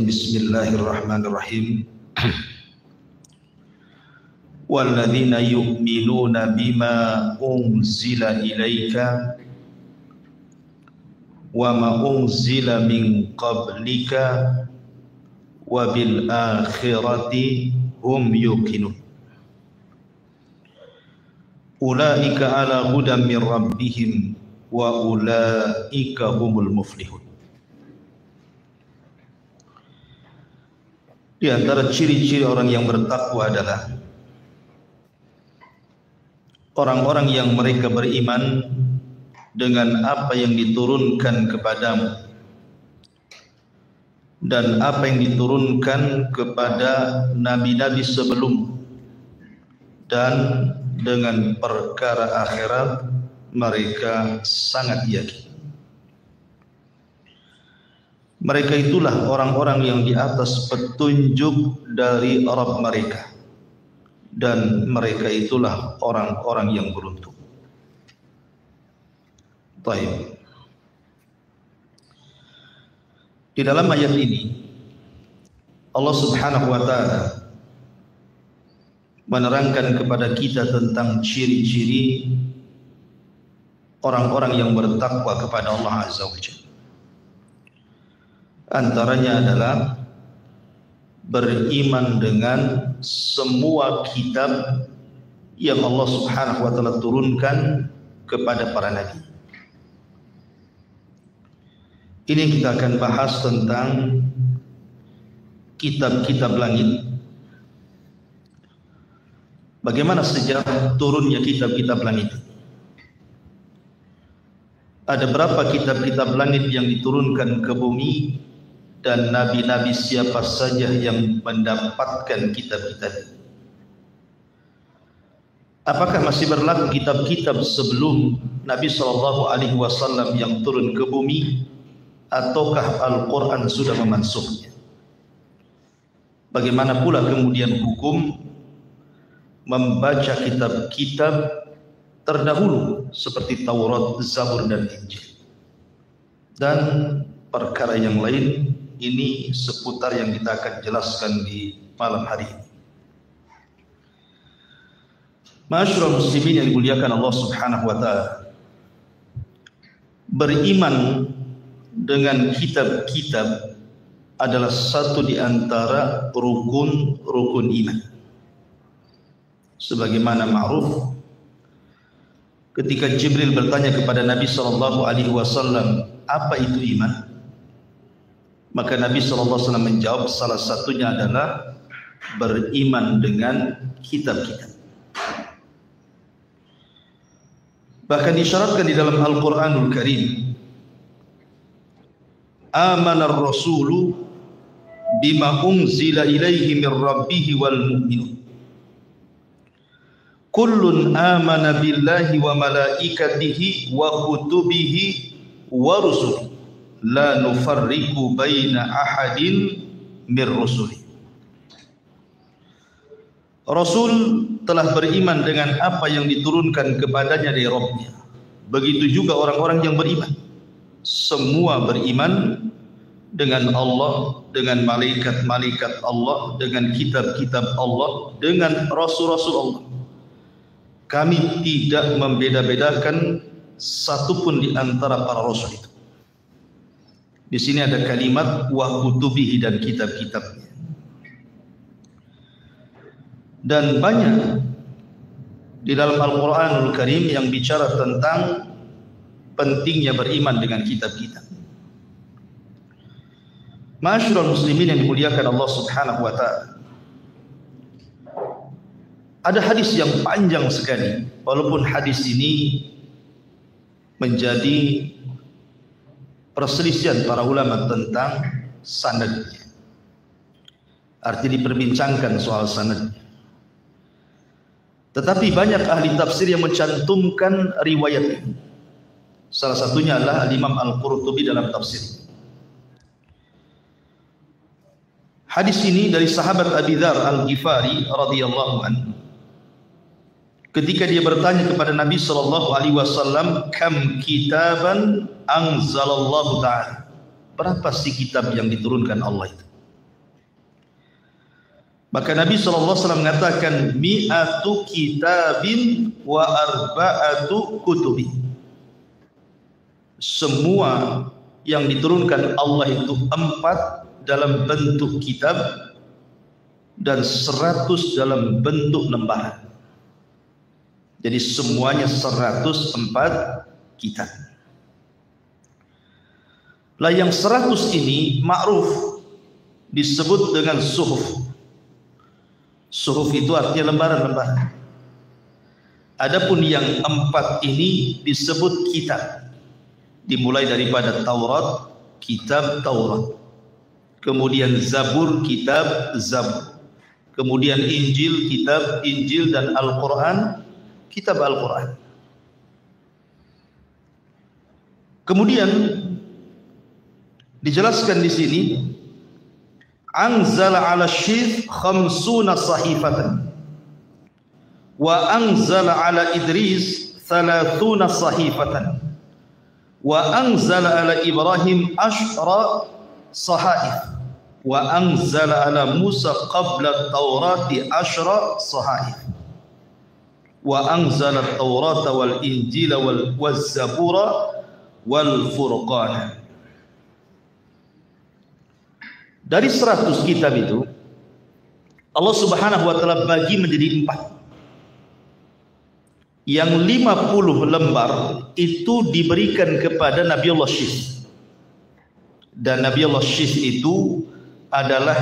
Bismillahirrahmanirrahim. Walladzina yu'minuna bima unzila ilaika wa ma unzila min qablika wa bil akhirati hum yuqinun. Ulaika ala hudan min rabbihim wa ulaika humul muflihun. Di antara ciri-ciri orang yang bertakwa adalah orang-orang yang mereka beriman dengan apa yang diturunkan kepadamu dan apa yang diturunkan kepada nabi-nabi sebelum, dan dengan perkara akhirat mereka sangat yakin. Mereka itulah orang-orang yang di atas petunjuk dari Rabb mereka, dan mereka itulah orang-orang yang beruntung. Baik. Di dalam ayat ini Allah Subhanahu wa taala menerangkan kepada kita tentang ciri-ciri orang-orang yang bertakwa kepada Allah Azza wa Jalla. Antaranya adalah beriman dengan semua kitab yang Allah Subhanahu wa taala turunkan kepada para nabi. Ini kita akan bahas tentang kitab-kitab langit. Bagaimana sejarah turunnya kitab-kitab langit? Ada berapa kitab-kitab langit yang diturunkan ke bumi, dan nabi-nabi siapa saja yang mendapatkan kitab-kitab itu? Apakah masih berlaku kitab-kitab sebelum Nabi SAW yang turun ke bumi, ataukah Al-Quran sudah memansukhnya? Bagaimana pula kemudian hukum membaca kitab-kitab terdahulu seperti Taurat, Zabur, dan Injil, dan perkara yang lain? Ini seputar yang kita akan jelaskan di malam hari ini. Ma'asyiral muslimin yang dimuliakan Allah Subhanahu wa taala, beriman dengan kitab-kitab adalah satu di antara rukun-rukun iman. Sebagaimana ma'ruf, ketika Jibril bertanya kepada Nabi SAW, apa itu iman? Maka Nabi SAW menjawab, salah satunya adalah beriman dengan kitab-kitab. Bahkan disyaratkan di dalam Al-Quranul Karim, amanar rasulu bima unzila ilaihi min rabbihi wal mu'minun. Kullun amana billahi wa malaikatihi wa kutubihi wa rusulihi la nufarriqu baina ahadin mir rusuli. Rasul telah beriman dengan apa yang diturunkan kepadanya dari Rabb-Nya. Begitu juga orang-orang yang beriman. Semua beriman dengan Allah, dengan malaikat-malaikat Allah, dengan kitab-kitab Allah, dengan rasul-rasul Allah. Kami tidak membeda-bedakan satupun di antara para rasul itu. Di sini ada kalimat wa kutubihi, dan kitab-kitabnya. Dan banyak di dalam Al-Quranul Karim yang bicara tentang pentingnya beriman dengan kitab-kitab. Ma'asyiral muslimin yang dimuliakan Allah Subhanahu wa taala, ada hadis yang panjang sekali, walaupun hadis ini menjadi perselisihan para ulama tentang sanadnya. Artinya diperbincangkan soal sanadnya. Tetapi banyak ahli tafsir yang mencantumkan riwayat ini. Salah satunya adalah Imam Al-Qurtubi dalam tafsir. Hadis ini dari sahabat Abi Dzar Al-Ghifari radhiyallahu anhu. Ketika dia bertanya kepada Nabi SAW, kam kitaban anzalallahu ta'ala, berapa sih kitab yang diturunkan Allah itu? Maka Nabi SAW mengatakan mi'atu kitabin wa arba'atu kutubi. Semua yang diturunkan Allah itu 4 dalam bentuk kitab dan 100 dalam bentuk lembaran. Jadi semuanya 104 kitab. Lah yang 100 ini ma'ruf disebut dengan suhuf. Suhuf itu artinya lembaran-lembaran. Adapun yang 4 ini disebut kitab. Dimulai daripada Taurat, kitab Taurat. Kemudian Zabur, kitab Zabur. Kemudian Injil, kitab Injil, dan Al-Quran, kitab Al-Quran. Kemudian dijelaskan di sini anzala 'ala syith 50 sahifatan wa anzala 'ala Idris 30 sahifatan wa anzala 'ala Ibrahim 10 sahaif wa anzala 'ala Musa qabla at-Taurati 10 sahaif wa anzala at-Taurata wal Injila wal Zabura wal Furqana. Dari 100 kitab itu Allah Subhanahu wa taala bagi menjadi 4. Yang 50 lembar itu diberikan kepada Nabi Allah Syith. Dan Nabi Allah Syith itu adalah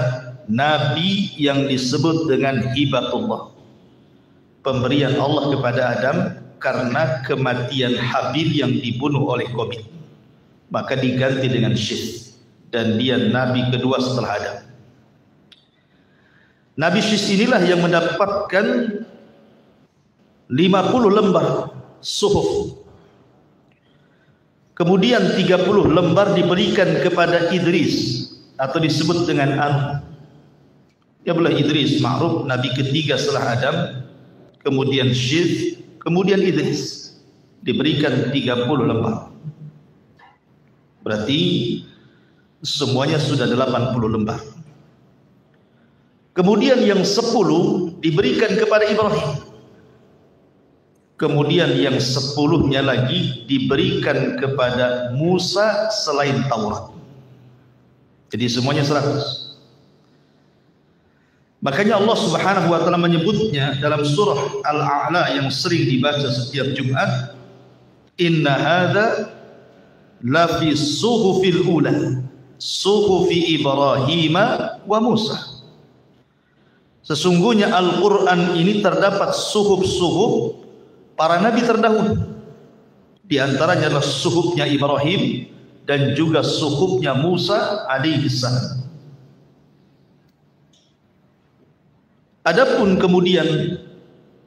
nabi yang disebut dengan hibatullah, pemberian Allah kepada Adam karena kematian Habil yang dibunuh oleh Qabil. Maka diganti dengan Syith. Dan dia nabi kedua setelah Adam. Nabi Syith inilah yang mendapatkan 50 lembar suhuf. Kemudian 30 lembar diberikan kepada Idris atau disebut dengan ya boleh Idris, ma'ruf nabi ketiga setelah Adam. Kemudian Syith, kemudian Idris, diberikan 30 lembar. Berarti semuanya sudah 80 lembar. Kemudian yang 10 diberikan kepada Ibrahim. Kemudian yang 10-nya lagi diberikan kepada Musa selain Taurat. Jadi semuanya 100. Makanya Allah Subhanahu wa taala menyebutnya dalam surah Al-A'la yang sering dibaca setiap Jumat, inna hadza la fi suhufil ula suhufi Ibrahim wa Musa. Sesungguhnya Al-Quran ini terdapat suhuf-suhuf para nabi terdahulu. Di antaranya adalah suhufnya Ibrahim dan juga suhufnya Musa alaihi salam. Adapun kemudian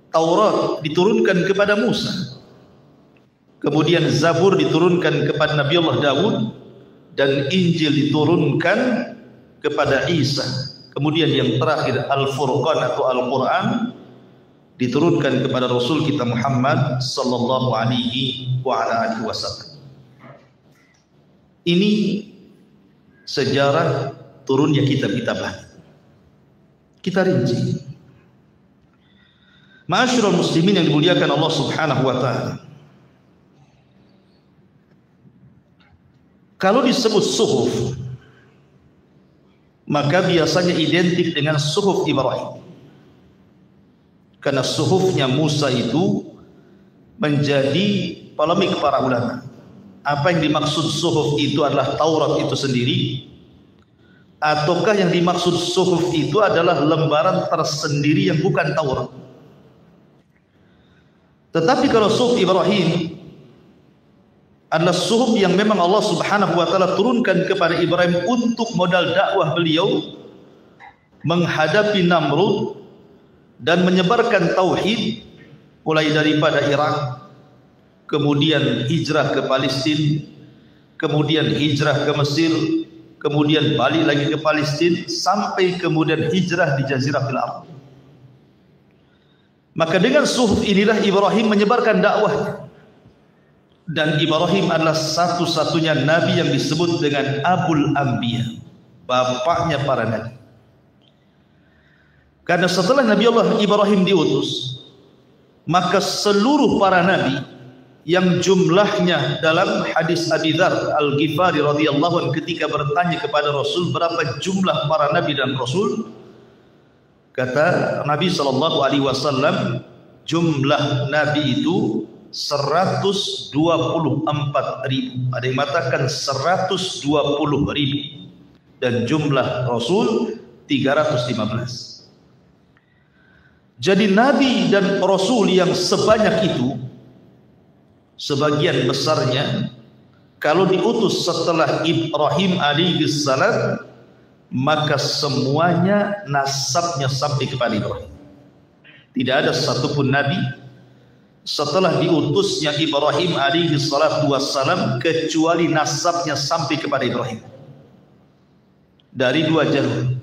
Taurat diturunkan kepada Musa. Kemudian Zabur diturunkan kepada Nabi Allah Daud. Dan Injil diturunkan kepada Isa. Kemudian yang terakhir Al-Furqan atau Al-Quran diturunkan kepada Rasul kita Muhammad sallallahu alaihi wasallam. Ini sejarah turunnya kitab-kitab. Kita rinci. Ma'asyiral muslimin yang dimuliakan Allah Subhanahu wa taala. Kalau disebut suhuf, maka biasanya identik dengan suhuf Ibrahim. Karena suhufnya Musa itu menjadi polemik para ulama. Apa yang dimaksud suhuf itu adalah Taurat itu sendiri, ataukah yang dimaksud suhuf itu adalah lembaran tersendiri yang bukan Taurat? Tetapi kalau suhuf Ibrahim adalah suhuf yang memang Allah Subhanahu wa taala turunkan kepada Ibrahim untuk modal dakwah beliau menghadapi Namrud dan menyebarkan tauhid, mulai daripada Irak, kemudian hijrah ke Palestina, kemudian hijrah ke Mesir, kemudian balik lagi ke Palestina, sampai kemudian hijrah di Jaziratul Arab. Maka dengan suhuf inilah Ibrahim menyebarkan dakwah. Dan Ibrahim adalah satu-satunya nabi yang disebut dengan Abul Anbiya, bapaknya para nabi. Karena setelah Nabi Allah Ibrahim diutus, maka seluruh para nabi yang jumlahnya dalam hadis Abi Dzar Al-Ghifari radhiyallahu anhu ketika bertanya kepada Rasul berapa jumlah para nabi dan rasul, kata Nabi sallallahu alaihi wasallam, jumlah nabi itu 124.000. Ada yang mengatakan 120.000, dan jumlah rasul 315. Jadi nabi dan rasul yang sebanyak itu, sebagian besarnya kalau diutus setelah Ibrahim alaihissalam, maka semuanya nasabnya sampai kepada Ibrahim. Tidak ada satupun nabi setelah diutusnya Ibrahim alaihissalam kecuali nasabnya sampai kepada Ibrahim. Dari dua jalur.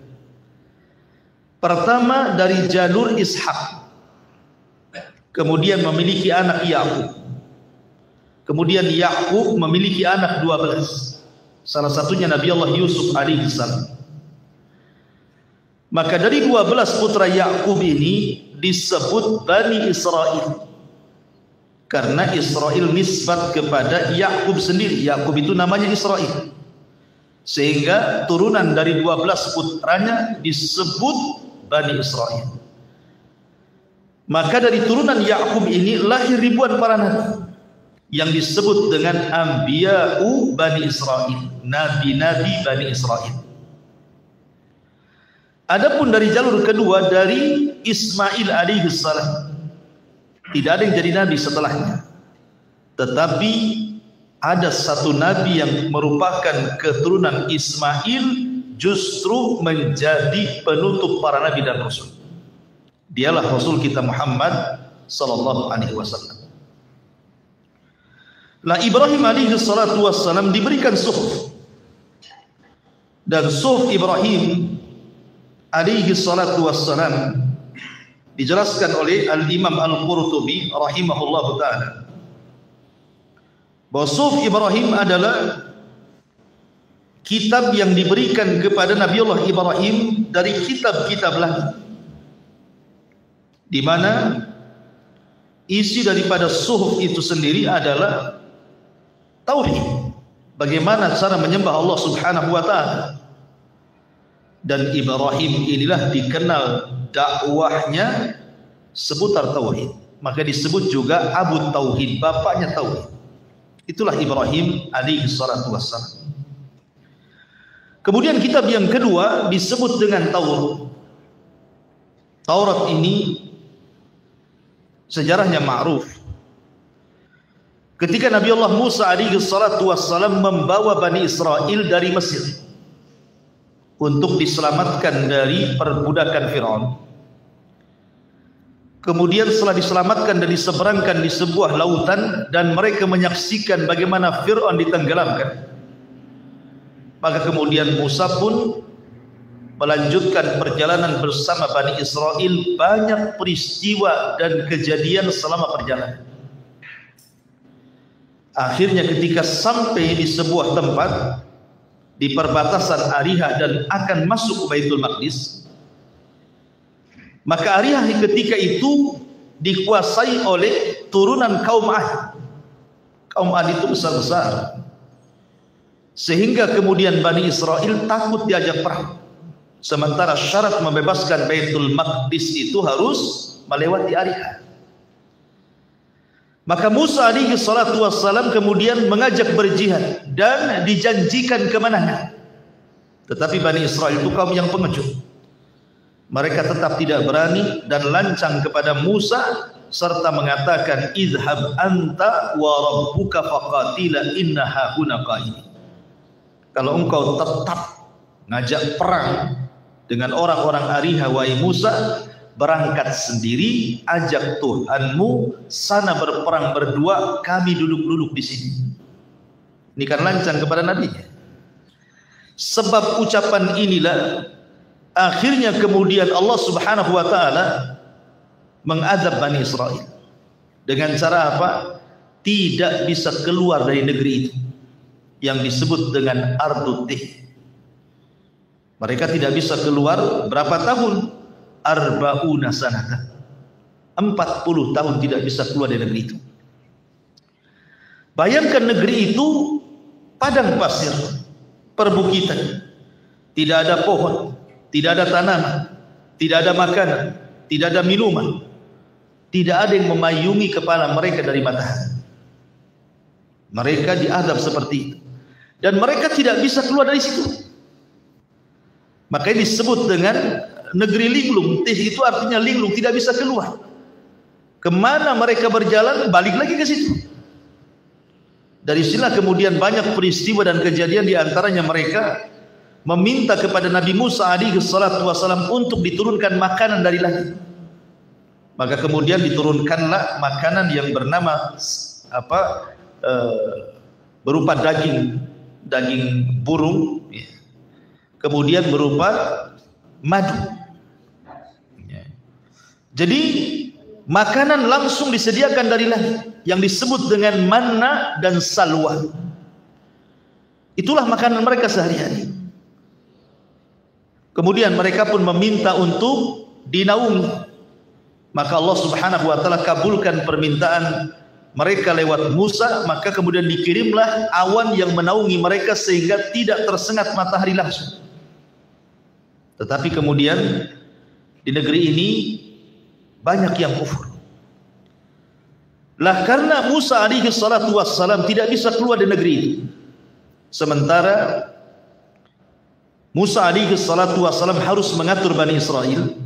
Pertama dari jalur Ishak, kemudian memiliki anak Yakub. Kemudian Yakub memiliki anak 12. Salah satunya Nabi Allah Yusuf alaihissalam. Maka dari 12 putra Yakub ini disebut Bani Israel. Karena Israel nisbat kepada Yakub sendiri. Yakub itu namanya Israel. Sehingga turunan dari 12 putranya disebut Bani Israel. Maka dari turunan Yakub ini lahir ribuan para nabi yang disebut dengan Anbiya'u Bani Israel, nabi-nabi Bani Israel. Adapun dari jalur kedua dari Ismail alaihissalam, tidak ada yang jadi nabi setelahnya, tetapi ada satu nabi yang merupakan keturunan Ismail justru menjadi penutup para nabi dan rasul. Dialah Rasul kita Muhammad sallallahu alaihi wasallam. Lah Ibrahim alaihi salatu wassalam diberikan suhuf, dan suhuf Ibrahim alaihi salatu wassalam dijelaskan oleh Al-Imam Al-Qurtubi rahimahullahu ta'ala bahwa suhuf Ibrahim adalah kitab yang diberikan kepada Nabi Allah Ibrahim dari kitab-kitab langit, di mana isi daripada suhuf itu sendiri adalah tauhid, bagaimana cara menyembah Allah Subhanahu wa taala. Dan Ibrahim inilah dikenal dakwahnya seputar tauhid, maka disebut juga Abu Tauhid, bapaknya tauhid. Itulah Ibrahim alaihi salatu wassalam. Kemudian kitab yang kedua disebut dengan Taurat. Taurat ini sejarahnya ma'ruf. Ketika Nabi Allah Musa alaihi salatu wassalam membawa Bani Israel dari Mesir untuk diselamatkan dari perbudakan Fir'aun. Kemudian setelah diselamatkan dan diseberangkan di sebuah lautan dan mereka menyaksikan bagaimana Fir'aun ditenggelamkan, maka kemudian Musa pun melanjutkan perjalanan bersama Bani Israel. Banyak peristiwa dan kejadian selama perjalanan. Akhirnya ketika sampai di sebuah tempat di perbatasan Arihah dan akan masuk ke Baitul Maqdis, maka Arihah ketika itu dikuasai oleh turunan kaum Ad. Kaum Ad itu besar-besar, sehingga kemudian Bani Israel takut diajak perang. Sementara syarat membebaskan Baitul Maqdis itu harus melewati Arihah. Maka Musa alaihi salatu wassalam kemudian mengajak berjihad dan dijanjikan kemenangan. Tetapi Bani Israel itu kaum yang pengecut. Mereka tetap tidak berani dan lancang kepada Musa serta mengatakan, "Idhhab anta wa rabbuka faqatila inna hahuna qa'idin." Kalau engkau tetap ngajak perang dengan orang-orang Arihah, wahai Musa, berangkat sendiri, ajak Tuhanmu, sana berperang berdua, kami duduk-duduk di sini. Ini kan lancang kepada nabinya. Sebab ucapan inilah akhirnya kemudian Allah Subhanahu wa taala mengadab Bani Israel. Dengan cara apa? Tidak bisa keluar dari negeri itu yang disebut dengan Ardut Tih. Mereka tidak bisa keluar berapa tahun? arba'una sanatan. 40 tahun tidak bisa keluar dari negeri itu. Bayangkan negeri itu padang pasir, perbukitan, tidak ada pohon, tidak ada tanaman, tidak ada makanan, tidak ada minuman, tidak ada yang memayungi kepala mereka dari matahari. Mereka diadab seperti itu, dan mereka tidak bisa keluar dari situ. Makanya disebut dengan negeri linglung. Itu artinya linglung, tidak bisa keluar. Kemana mereka berjalan, balik lagi ke situ. Dari sinilah kemudian banyak peristiwa dan kejadian, di antaranya mereka meminta kepada Nabi Musa alaihi salatu wasallam untuk diturunkan makanan dari langit. Maka kemudian diturunkanlah makanan yang bernama berupa daging burung, kemudian berupa madu. Jadi makanan langsung disediakan dari langit yang disebut dengan manna dan salwa. Itulah makanan mereka sehari-hari. Kemudian mereka pun meminta untuk dinaungi. Maka Allah Subhanahu wa taala kabulkan permintaan mereka lewat Musa, maka kemudian dikirimlah awan yang menaungi mereka sehingga tidak tersengat matahari langsung. Tetapi kemudian di negeri ini banyak yang kufur. Lah karena Musa alaihi salatu wassalam tidak bisa keluar dari negeri itu. Sementara Musa alaihi salatu wassalam harus mengatur Bani Israel,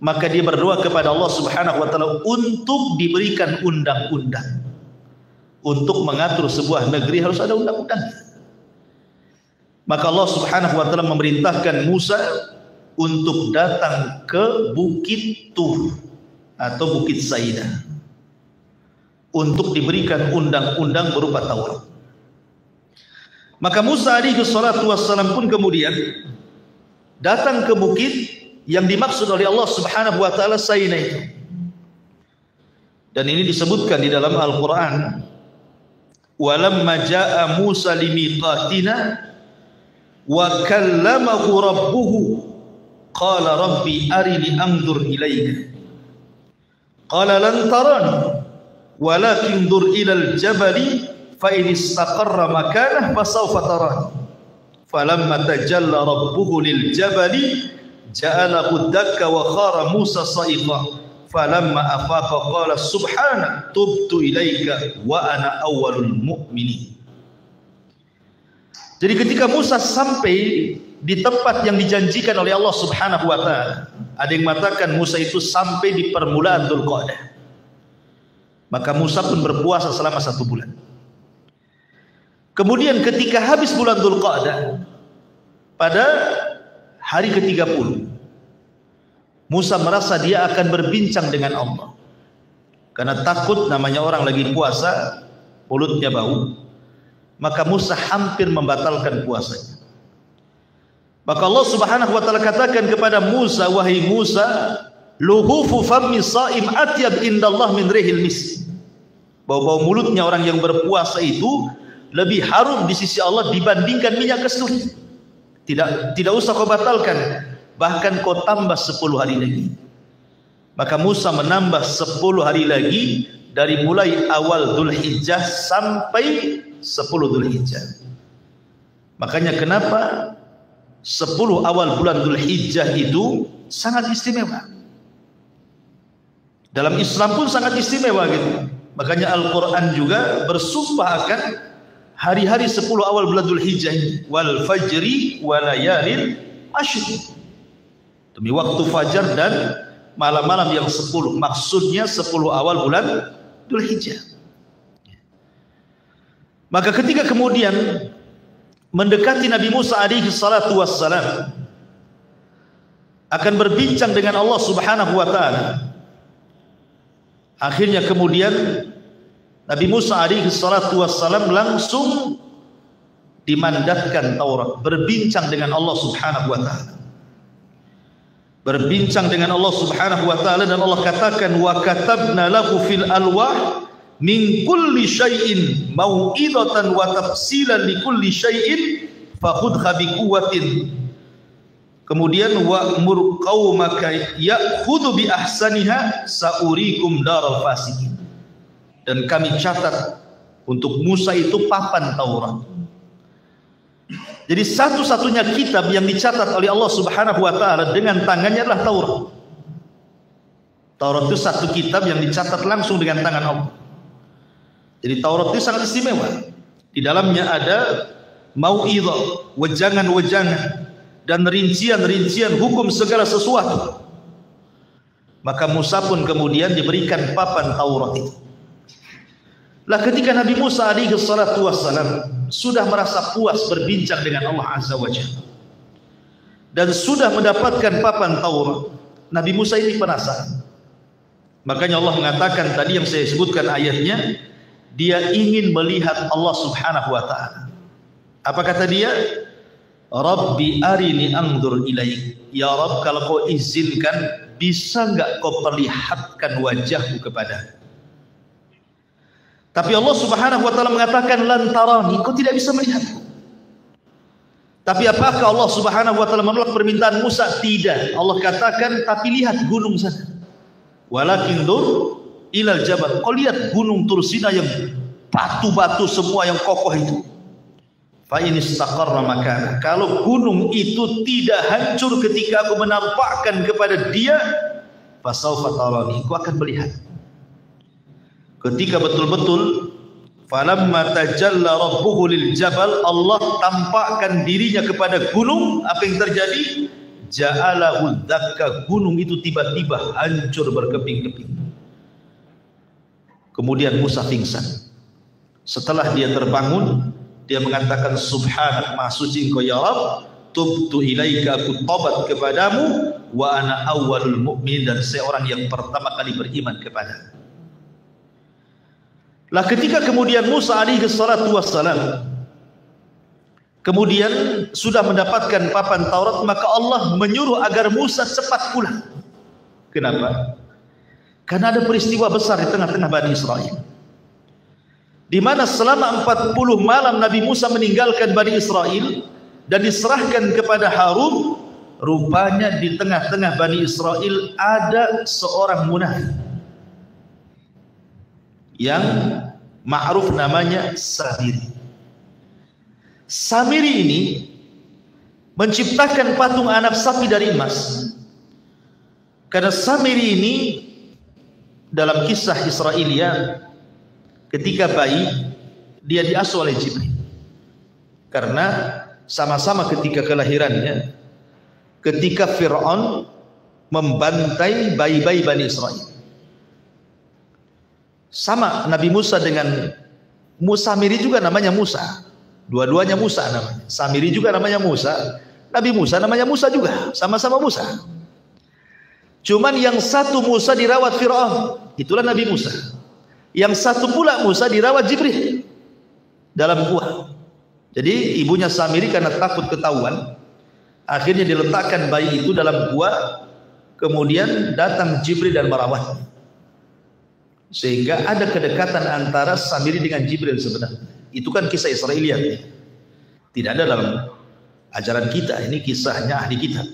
maka dia berdoa kepada Allah Subhanahu wa taala untuk diberikan undang-undang. Untuk mengatur sebuah negeri harus ada undang-undang. Maka Allah Subhanahu wa taala memerintahkan Musa untuk datang ke Bukit Tur atau Bukit Saidah untuk diberikan undang-undang berupa Taurat. Maka Musa alaihi salatu wassalam pun kemudian datang ke bukit yang dimaksud oleh Allah Subhanahu wa taala Sainah itu. Dan ini disebutkan di dalam Al-Qur'an, walamma jaa Musa limiqatina wa kallamahu rabbuhu qala rabbi arini anzur ilayka qala lan tarani walakin dur ilal jabali fa in istaqarra makanah fasawfa tarani falamma tajalla rabbuhu lil jabali ja'alahu dakka wa khara Musa sa'iqa falamma afaqa qala subhana tubtu ilaika wa ana awwalul mu'minin. Jadi ketika Musa sampai di tempat yang dijanjikan oleh Allah Subhanahu wa taala, ada yang mengatakan Musa itu sampai di permulaan Dzulqa'dah. Maka Musa pun berpuasa selama 1 bulan. Kemudian ketika habis bulan Dzulqa'dah, pada hari ke-30, Musa merasa dia akan berbincang dengan Allah. Karena takut, namanya orang lagi puasa, mulutnya bau. Maka Musa hampir membatalkan puasanya. Maka Allah Subhanahu wa taala katakan kepada Musa, wahai Musa, luhufu fammi shaim atyab indallah min rihil misk. Bau-bau mulutnya orang yang berpuasa itu lebih harum di sisi Allah dibandingkan minyak kasturi. Tidak usah kau batalkan, bahkan kau tambah 10 hari lagi. Maka Musa menambah 10 hari lagi dari mulai awal Dzulhijjah sampai 10 Dzulhijjah. Makanya kenapa 10 awal bulan Dzulhijjah itu sangat istimewa. Dalam Islam pun sangat istimewa gitu. Makanya Al-Quran juga bersumpah akan hari-hari 10 awal bulan Dzulhijjah ini. Wal fajri walayalin ashr. Demi waktu fajar dan malam-malam yang 10. Maksudnya 10 awal bulan Dzulhijjah. Maka ketika kemudian mendekati Nabi Musa alaihi salatu wassalam akan berbincang dengan Allah Subhanahu wa taala, akhirnya kemudian Nabi Musa alaihi salatu wassalam langsung dimandatkan Taurat, berbincang dengan Allah Subhanahu wa taala. Berbincang dengan Allah Subhanahu wa taala, dan Allah katakan wa katabna lahu fil alwah min kulli syai'in mau'izatan wa tafsilan li kulli syai'in fakhudha bi quwwatin Kemudian wa'mur qaumaka ya'khudhu bi ahsaniha sa'urikum daral fasikin. Dan kami catat untuk Musa itu papan Taurat. Jadi satu-satunya kitab yang dicatat oleh Allah Subhanahu wa taala dengan tangannya adalah Taurat. Taurat itu satu kitab yang dicatat langsung dengan tangan Allah. Jadi Taurat itu sangat istimewa. Di dalamnya ada mau'izah, wejangan-wejangan dan rincian-rincian hukum segala sesuatu. Maka Musa pun kemudian diberikan papan Taurat itu. Lah ketika Nabi Musa alaihi salatu wassalam sudah merasa puas berbincang dengan Allah Azza wa Jalla dan sudah mendapatkan papan Taurat, Nabi Musa ini penasaran. Makanya Allah mengatakan tadi yang saya sebutkan ayatnya, dia ingin melihat Allah Subhanahu wa taala. Apa kata dia? Rabbi arini anzur ilaik. Ya Rabb, kalau kau izinkan, bisa enggak kau perlihatkan wajahmu kepada. Tapi Allah Subhanahu wa taala mengatakan lan tarani, kau tidak bisa melihatku. Tapi apakah Allah Subhanahu wa taala menolak permintaan Musa? Tidak. Allah katakan, tapi lihat gunung sana. Walakin dur ilal jabal. Kau lihat gunung Tursina yang batu-batu semua yang kokoh itu. Fa in istaqarra makana. Kalau gunung itu tidak hancur ketika aku menampakkan kepada dia, fasaufa tarani, kau akan melihat. Ketika betul-betul falamma tajalla rabbuhu lil jabal, Allah tampakkan dirinya kepada gunung, apa yang terjadi? Ja'alahu dakka, gunung itu tiba-tiba hancur berkeping-keping. Kemudian Musa pingsan. Setelah dia terbangun, dia mengatakan subhanak, maha suci engkau ya Rabb, tubtu ilaika, aku tobat kepadamu, wa ana awwalul mu'min, dan saya orang yang pertama kali beriman kepada. Lah ketika kemudian Musa alaihi salatu wassalam kemudian sudah mendapatkan papan Taurat, maka Allah menyuruh agar Musa cepat pulang. Kenapa? Karena ada peristiwa besar di tengah-tengah Bani Israel, di mana selama 40 malam Nabi Musa meninggalkan Bani Israel dan diserahkan kepada Harun. Rupanya di tengah-tengah Bani Israel ada seorang munafik yang ma'ruf namanya Samiri. Samiri ini menciptakan patung anak sapi dari emas. Karena Samiri ini dalam kisah Israelia ketika bayi dia diasuh oleh Jibril. Karena sama-sama ketika kelahirannya, ketika Fir'aun membantai bayi-bayi Bani Israel. Sama Nabi Musa dengan Samiri juga namanya Musa. Dua-duanya Musa namanya. Samiri juga namanya Musa. Nabi Musa namanya Musa juga. Sama-sama Musa. Cuman yang satu Musa dirawat Fir'aun. Itulah Nabi Musa. Yang satu pula Musa dirawat Jibril dalam gua. Jadi ibunya Samiri karena takut ketahuan, akhirnya diletakkan bayi itu dalam gua. Kemudian datang Jibril dan merawatnya. Sehingga ada kedekatan antara Samiri dengan Jibril sebenarnya. Itu kan kisah Israiliyat. Tidak ada dalam ajaran kita. Ini kisahnya ahli kitab.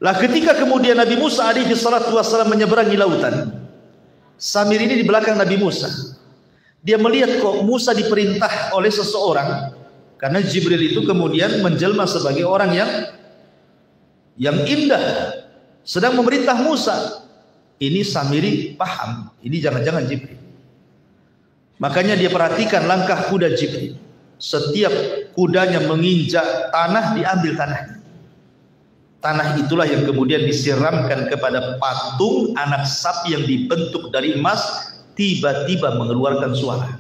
Lah ketika kemudian Nabi Musa alaihi salatu wassalam menyeberangi lautan, Samiri ini di belakang Nabi Musa. Dia melihat kok Musa diperintah oleh seseorang, karena Jibril itu kemudian menjelma sebagai orang yang indah, sedang memerintah Musa. Ini Samiri paham, ini jangan-jangan Jibril. Makanya dia perhatikan langkah kuda Jibril. Setiap kudanya menginjak tanah, diambil tanahnya. Tanah itulah yang kemudian disiramkan kepada patung anak sapi yang dibentuk dari emas, tiba-tiba mengeluarkan suara.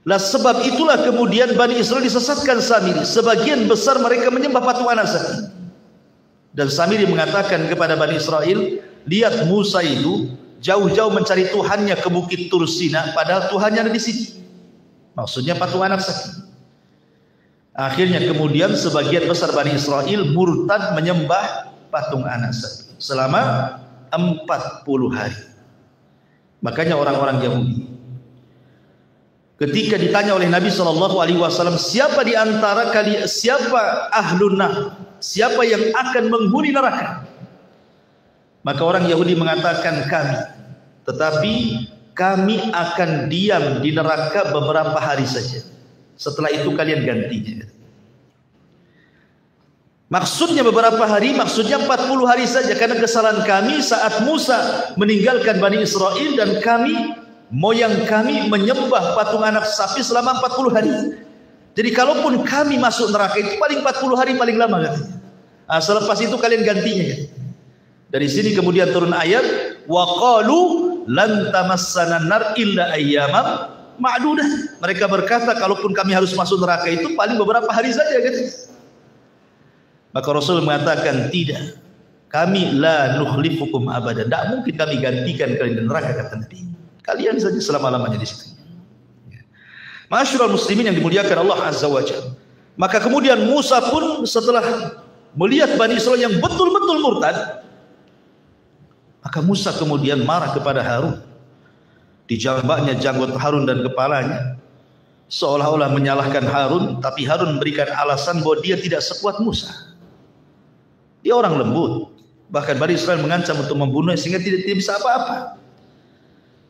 Lah sebab itulah kemudian Bani Israel disesatkan Samiri. Sebagian besar mereka menyembah patung anak sapi. Dan Samiri mengatakan kepada Bani Israel, lihat Musa itu jauh-jauh mencari Tuhannya ke bukit Tursina, padahal Tuhannya ada di sini. Maksudnya patung anak sapi. Akhirnya kemudian sebagian besar Bani Israel murtad menyembah patung anak sapi selama 40 hari. Makanya orang-orang Yahudi ketika ditanya oleh Nabi SAW, siapa di antara kalian, siapa ahlun nar, siapa yang akan menghuni neraka? Maka orang Yahudi mengatakan kami, tetapi kami akan diam di neraka beberapa hari saja. Setelah itu kalian gantinya. Maksudnya beberapa hari, maksudnya 40 hari saja, karena kesalahan kami saat Musa meninggalkan Bani Israel dan kami, moyang kami menyembah patung anak sapi selama 40 hari. Jadi kalaupun kami masuk neraka itu paling 40 hari paling lama katanya. Nah, selepas itu kalian gantinya. Dari sini kemudian turun ayat wa qalu lan tamassana nar illa ayyaman ma'dudah. Mereka berkata kalaupun kami harus masuk neraka itu paling beberapa hari saja katanya. Maka Rasul mengatakan tidak, kami la nukhlifukum abada, tidak mungkin kami gantikan kalian di neraka, kata Nabi. Kalian saja selama-lamanya di situ. Ma'asyiral muslimin yang dimuliakan Allah Azza wa Jalla. Maka kemudian Musa pun setelah melihat Bani Israil yang betul-betul murtad, maka Musa kemudian marah kepada Harun. Dijambaknya janggut Harun dan kepalanya, seolah-olah menyalahkan Harun, tapi Harun memberikan alasan bahwa dia tidak sekuat Musa. Dia orang lembut, bahkan Bani Israil mengancam untuk membunuhnya sehingga tidak bisa apa-apa.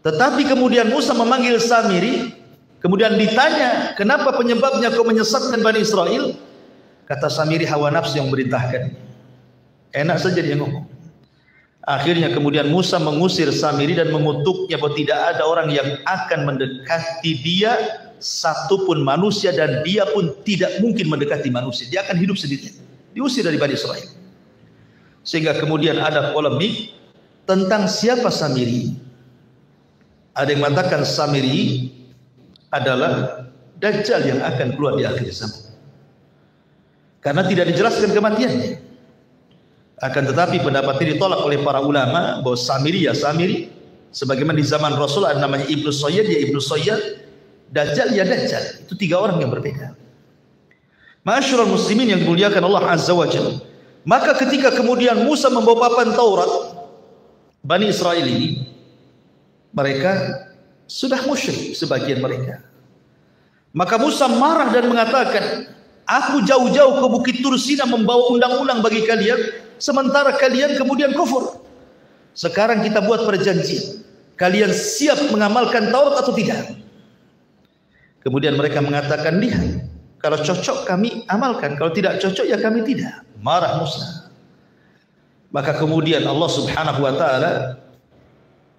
Tetapi kemudian Musa memanggil Samiri, kemudian ditanya, kenapa penyebabnya kau menyesatkan Bani Israil? Kata Samiri, hawa nafsu yang memerintahkan. Enak saja dia ngomong. Akhirnya kemudian Musa mengusir Samiri dan mengutuknya bahwa tidak ada orang yang akan mendekati dia, satupun manusia, dan dia pun tidak mungkin mendekati manusia. Dia akan hidup sendirian. Diusir dari Bani Israil. Sehingga kemudian ada polemik tentang siapa Samiri. Ada yang mengatakan Samiri adalah Dajjal yang akan keluar di akhir zaman, karena tidak dijelaskan kematiannya. Akan tetapi pendapat ini ditolak oleh para ulama bahwa Samiri ya Samiri, sebagaimana di zaman Rasul ada namanya Ibnu Sayyad ya Ibnu Sayyad, Dajjal ya Dajjal. Itu tiga orang yang berbeda. Ma'asyiral muslimin yang dimuliakan Allah Azza wa Jalla. Maka ketika kemudian Musa membawa papan Taurat, Bani Israel ini, mereka sudah musyrik sebagian mereka. Maka Musa marah dan mengatakan, aku jauh-jauh ke Bukit Tur Sina membawa undang-undang bagi kalian, sementara kalian kemudian kufur. Sekarang kita buat perjanjian, kalian siap mengamalkan Taurat atau tidak? Kemudian mereka mengatakan, lihat, kalau cocok kami amalkan, kalau tidak cocok ya kami tidak. Marah Musa. Maka kemudian Allah Subhanahu wa taala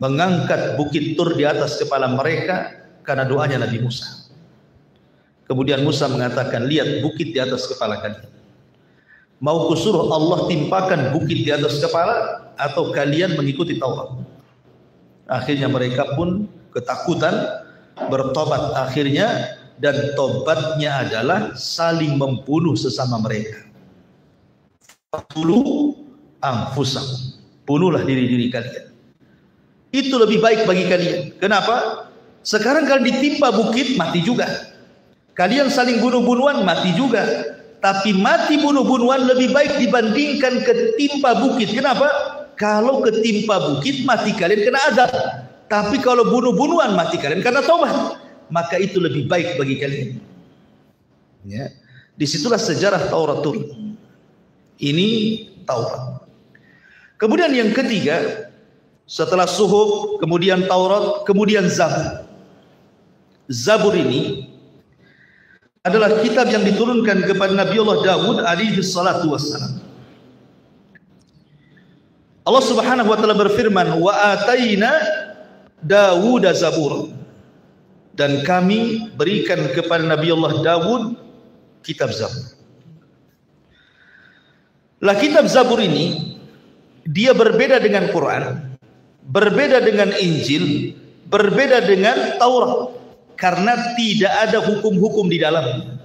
mengangkat Bukit Tur di atas kepala mereka karena doanya Nabi Musa. Kemudian Musa mengatakan, lihat bukit di atas kepala kalian. Mau kusuruh Allah timpakan bukit di atas kepala atau kalian mengikuti Taurat? Akhirnya mereka pun ketakutan, bertobat akhirnya, dan tobatnya adalah saling membunuh sesama mereka. Faqtulu anfusakum, bunuhlah diri-diri kalian. Itu lebih baik bagi kalian. Kenapa? Sekarang kalian ditimpa bukit, mati juga. Kalian saling bunuh-bunuhan, mati juga. Tapi mati bunuh-bunuhan lebih baik dibandingkan ketimpa bukit. Kenapa? Kalau ketimpa bukit, mati kalian kena azab. Tapi kalau bunuh-bunuhan, mati kalian karena taubat. Maka itu lebih baik bagi kalian. Ya. Disitulah sejarah Taurat turun. Ini Taurat. Kemudian yang ketiga, setelah Suhuf, kemudian Taurat, kemudian Zabur. Zabur ini adalah kitab yang diturunkan kepada Nabi Allah Dawud alaihi salatu wassalam. Allah Subhanahu wa taala berfirman, wa ataina Dawud Zabur. Dan kami berikan kepada Nabi Allah Dawud kitab Zabur. Lah kitab Zabur ini dia berbeda dengan Quran, berbeda dengan Injil, berbeda dengan Taurat, karena tidak ada hukum-hukum di dalamnya.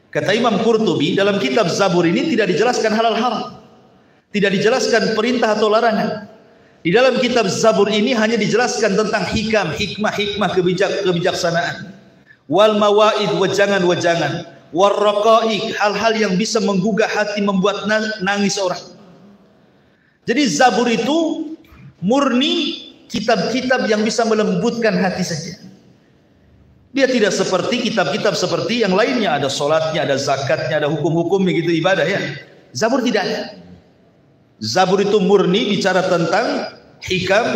Kata Imam Qurtubi, dalam kitab Zabur ini tidak dijelaskan halal haram, tidak dijelaskan perintah atau larangan. Di dalam kitab Zabur ini hanya dijelaskan tentang hikam, hikmah-hikmah kebijaksanaan, wal mawaid, wajangan-wajangan, warraqaik, hal-hal yang bisa menggugah hati, membuat nangis orang. Jadi Zabur itu murni kitab-kitab yang bisa melembutkan hati saja. Dia tidak seperti kitab-kitab seperti yang lainnya, ada solatnya, ada zakatnya, ada hukum-hukumnya gitu, ibadah ya. Zabur tidak ada. Zabur itu murni bicara tentang hikam,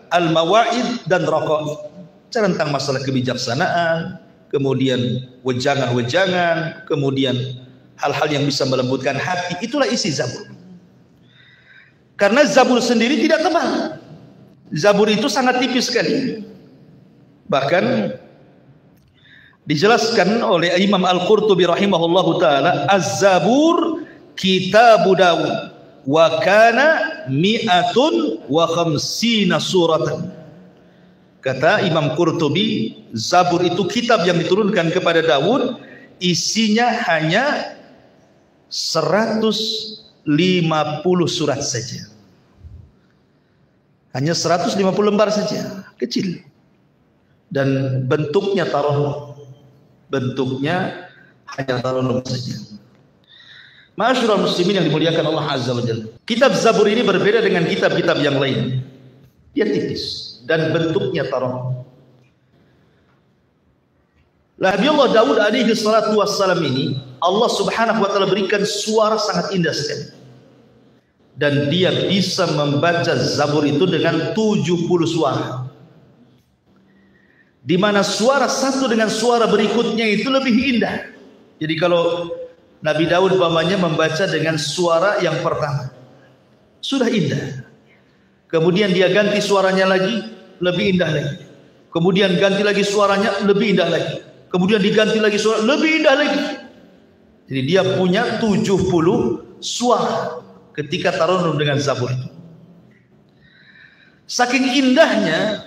al-mawaid dan raqaid. Bicara tentang masalah kebijaksanaan, kemudian wejangan-wejangan, kemudian hal-hal yang bisa melembutkan hati. Itulah isi Zabur. Karena Zabur sendiri tidak tebal. Zabur itu sangat tipis sekali. Bahkan dijelaskan oleh Imam Al-Qurtubi rahimahullahu taala, Az-Zabur kitabu Daud wa kana mi'atun wa khamsina suratan. Kata Imam Qurtubi, Zabur itu kitab yang diturunkan kepada Daud, isinya hanya 150 surat saja. Hanya 150 lembar saja, kecil. Dan bentuknya tarannum. Bentuknya hanya tarannum saja. Ma'asyiral muslimin yang dimuliakan Allah Azza wa Jalla. Kitab Zabur ini berbeda dengan kitab-kitab yang lain. Dia tipis dan bentuknya tarannum. Nabi Allah Daud alaihi salatu wassalam ini, Allah Subhanahu wa taala berikan suara sangat indah sekali. Dan dia bisa membaca Zabur itu dengan 70 suara. Di mana suara satu dengan suara berikutnya itu lebih indah. Jadi kalau Nabi Daud umpamanya membaca dengan suara yang pertama, sudah indah. Kemudian dia ganti suaranya lagi, lebih indah lagi. Kemudian ganti lagi suaranya, lebih indah lagi. Kemudian diganti lagi suara, lebih indah lagi. Jadi dia punya 70 suara ketika tarannum dengan Zabur itu. Saking indahnya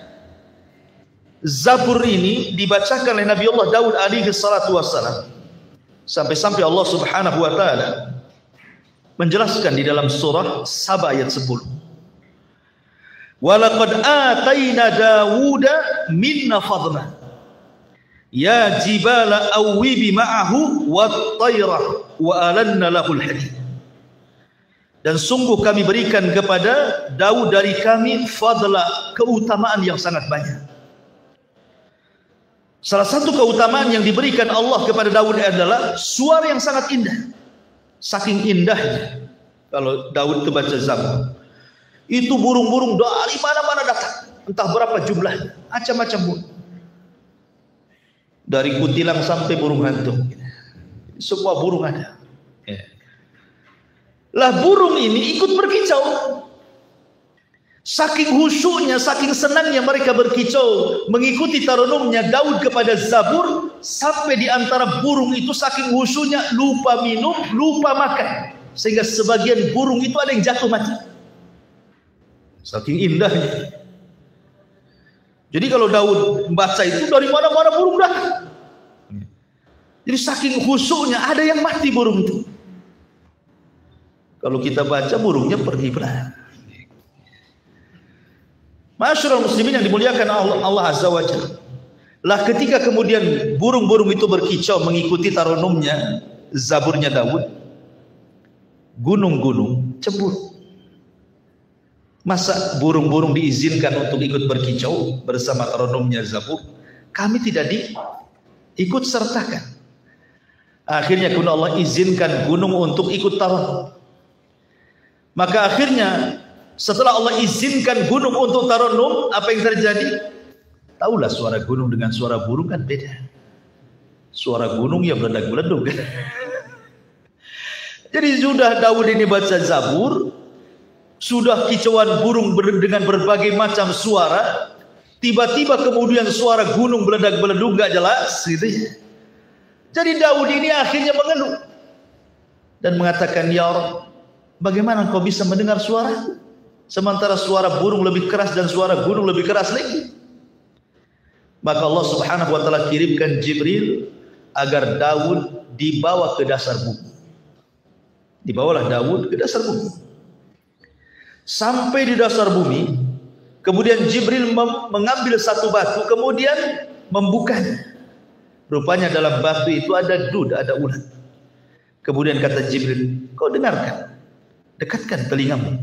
Zabur ini dibacakan oleh Nabi Allah Daud alaihi salatu wassalam, sampai-sampai Allah Subhanahu wa taala menjelaskan di dalam surah Saba ayat 10. Walaqad atayna Dawuda minna fadla ya jibala awwibi ma'ahu wat-tayra wa alanna lahul hadid. Dan sungguh kami berikan kepada Daud dari kami fadla, keutamaan yang sangat banyak. Salah satu keutamaan yang diberikan Allah kepada Daud adalah suara yang sangat indah. Saking indahnya, kalau Daud itu baca Zabur, itu burung-burung dari mana-mana datang, entah berapa jumlahnya, macam-macam burung. Dari kutilang sampai burung hantu, semua burung ada. Lah burung ini ikut berkicau. Saking khusyuknya, saking senangnya mereka berkicau mengikuti tarannumnya Daud kepada Zabur, sampai di antara burung itu saking khusyuknya lupa minum, lupa makan, sehingga sebagian burung itu ada yang jatuh mati. Saking indahnya. Jadi kalau Daud membaca itu dari mana-mana burung datang. Jadi saking khusyuknya ada yang mati burung itu. Kalau kita baca burungnya pergi pelan. Ma'asyiral muslimin yang dimuliakan Allah Azza wa Jalla. Lah ketika kemudian burung-burung itu berkicau mengikuti tarannumnya Zaburnya Daud, gunung-gunung cemburu. Masa burung-burung diizinkan untuk ikut berkicau bersama tarannumnya Zabur? Kami tidak diikut sertakan. Akhirnya Allah izinkan gunung untuk ikut tarannum. Maka akhirnya setelah Allah izinkan gunung untuk tarannum, apa yang terjadi? Taulah suara gunung dengan suara burung kan beda. Suara gunung ya meledak-meleduk. Jadi sudah Daud ini baca Zabur, sudah kicauan burung dengan berbagai macam suara, tiba-tiba kemudian suara gunung meledak-meleduk gak jelas gitu ya. Jadi Daud ini akhirnya mengeluh dan mengatakan, ya Allah, bagaimana engkau bisa mendengar suara sementara suara burung lebih keras dan suara gunung lebih keras lagi? Maka Allah Subhanahu wa taala kirimkan Jibril agar Daud dibawa ke dasar bumi. Dibawalah Daud ke dasar bumi. Sampai di dasar bumi, kemudian Jibril mengambil satu batu, kemudian membukanya. Rupanya dalam batu itu ada dud, ada ulat. Kemudian kata Jibril, kau dengarkan, dekatkan telingamu.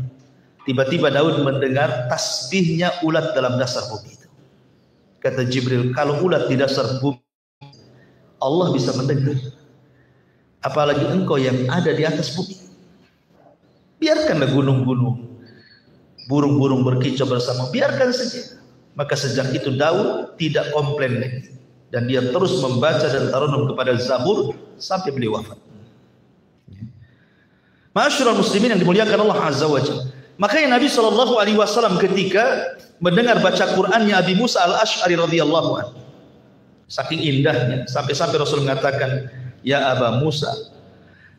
Tiba-tiba Daud mendengar tasbihnya ulat dalam dasar bumi itu. Kata Jibril, kalau ulat di dasar bumi Allah bisa mendengar. Apalagi engkau yang ada di atas bumi. Biarkanlah gunung-gunung, burung-burung berkicau bersama, biarkan saja. Maka sejak itu Daud tidak komplain lagi, dan dia terus membaca dan taranum kepada Zabur sampai beliau wafat. Ma'asyiral muslimin yang dimuliakan Allah Azza wa Jalla. Makanya Nabi SAW ketika mendengar baca Qur'annya Abi Musa al-Ash'ari radhiyallahu anhu, saking indahnya sampai-sampai Rasul mengatakan, ya Aba Musa,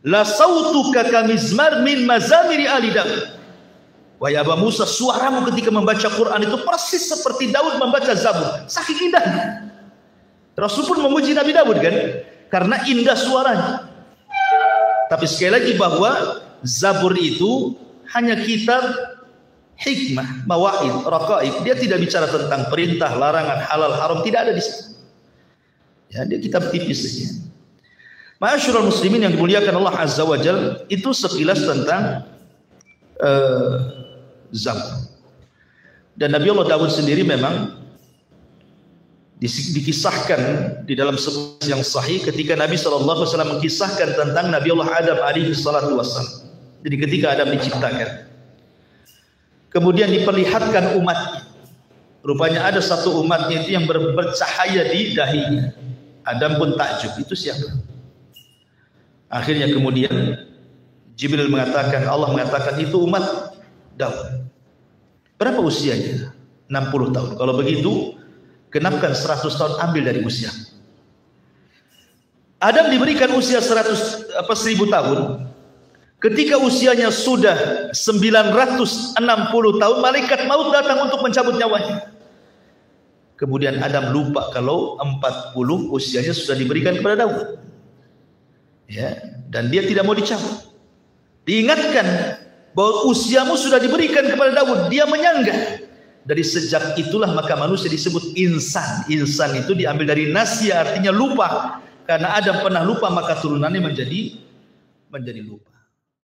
la sautuka kamizmar min mazamiri ali Daud. Wahai Aba Musa, suaramu ketika membaca Quran itu persis seperti Daud membaca Zabur, saking indahnya. Rasul pun memuji Nabi Daud kan, karena indah suaranya. Tapi sekali lagi bahwa Zabur itu hanya kitab hikmah, mawaid, raqaib. Dia tidak bicara tentang perintah, larangan, halal, haram, tidak ada di sana. Ya, dia kitab tipis saja. Ma'asyiral muslimin yang dimuliakan Allah Azza wa Jalla, itu sekilas tentang Zabur. Dan Nabi Allah Daud sendiri memang dikisahkan di dalam sebuah yang sahih ketika Nabi SAW mengkisahkan tentang Nabi Allah Adam alaihi salatu wassalam. Jadi ketika Adam diciptakan, kemudian diperlihatkan umatnya. Rupanya ada satu umatnya itu yang bercahaya di dahinya. Adam pun takjub, itu siapa? Akhirnya kemudian Jibril mengatakan, Allah mengatakan itu umat Daud. Berapa usianya? 60 tahun. Kalau begitu, genapkan 100 tahun, ambil dari usia. Adam diberikan usia 1000 tahun. Ketika usianya sudah 960 tahun, malaikat maut datang untuk mencabut nyawanya. Kemudian Adam lupa kalau 40 usianya sudah diberikan kepada Daud. Ya, dan dia tidak mau dicabut. Diingatkan bahwa usiamu sudah diberikan kepada Daud, dia menyanggah. Dari sejak itulah maka manusia disebut insan. Insan itu diambil dari nasya, artinya lupa. Karena Adam pernah lupa, maka turunannya menjadi lupa.